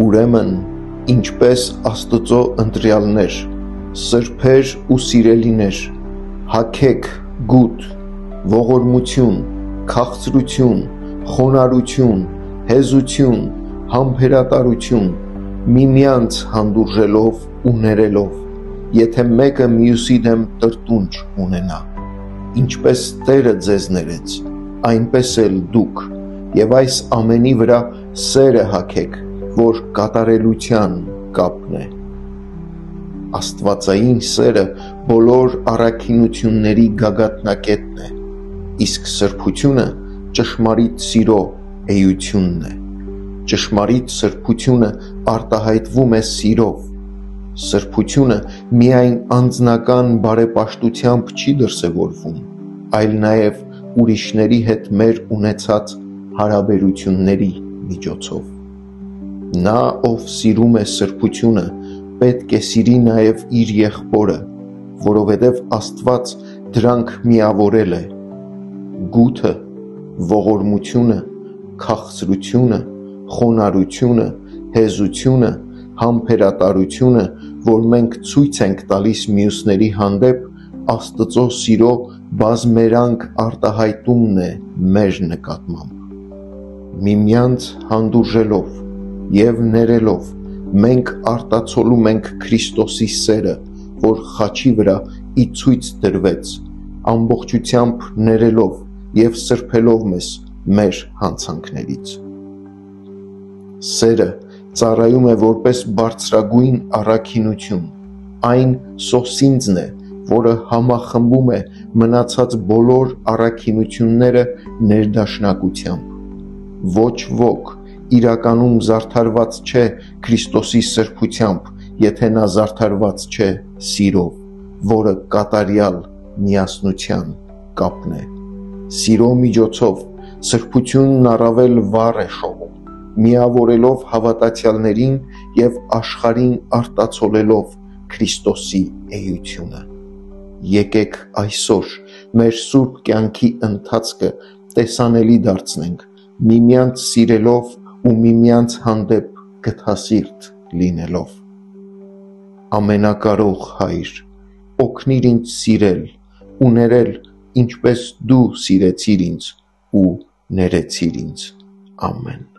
Ուրեմն, ինչպես Աստծո ընտրյալներ, սրբեր ու սիրելիներ, հագեք գութ, ողորմություն, քաղցրություն, խոնարհություն, հեզություն, համբերատարություն, միմյանց հանդուրժելով ու ներելով, եթե մեկը մյուսի դեմ տրտունջ ունենա, ինչպես Տերը ձեզ ներեց, այնպես էլ դուք, եւ այս ամենի վրա սերը հագեք, որ կատարելության կապն է։ Աստվածային սերը բոլոր առաքինությունների գագաթնակետն է, իսկ սրբությունը ճշմարիտ սիրո էությունն է։ Ճշմարիտ սրբությունը արտահայտվում է սիրով։ Սրբությունը միայն անձնական բարեպաշտությամբ չի դրսևորվում, այլ նաև ուրիշների հետ մեր ունեցած հարաբերությունների միջոցով։ Նա, ով սիրում է սրբությունը, պետք է սիրի նաև իր եղբորը, որովհետև Աստված դրանք միավորել է։ Գութը, ողորմությունը, քաղցրությունը, խոնարհությունը, հեզությունը, համբերատարությունը, որ մենք ցույց ենք տալիս մյուսների հանդեպ, Աստծո սիրո բազմերանգ արտահայտումն է մեր նկատմամբ։ Միմյանց հանդուրժելով և ներելով մենք արտացոլում ենք Քրիստոսի սերը, որ խաչի վրա ի ցույց դրվեց, ամբողջությամբ ներելով և սրբելով մեզ մեր հանցանքներից։ Սերը ծառայում է որպես բարձրագույն առաքինություն, այն սոսինձն է, որը համախմբում է մնացած բոլոր առաքինությունները ներդաշնակությամբ։ Ոչ ոք իրականում զարդարված չէ Քրիստոսի սրբությամբ, եթե նա զարդարված չէ սիրով, որը կատարյալ միասնության կապն է։ Սիրո միջոցով սրբությունն առավել վառ է շողում, միավորելով հավատացյալներին և աշխարհին արտացոլելով Քրիստոսի էությունը։ Եկեք այսօր մեր սուրբ կյանքի ընթացքը տեսանելի դարձնենք, միմյանց սիրելով ու միմյանց հանդեպ գթասիրտ լինելով։ Ամենակարող Հայր, օգնիր ինձ սիրել ու ներել, ինչպես դու սիրեցիր ինձ ու ներեցիր ինձ։ Ամեն։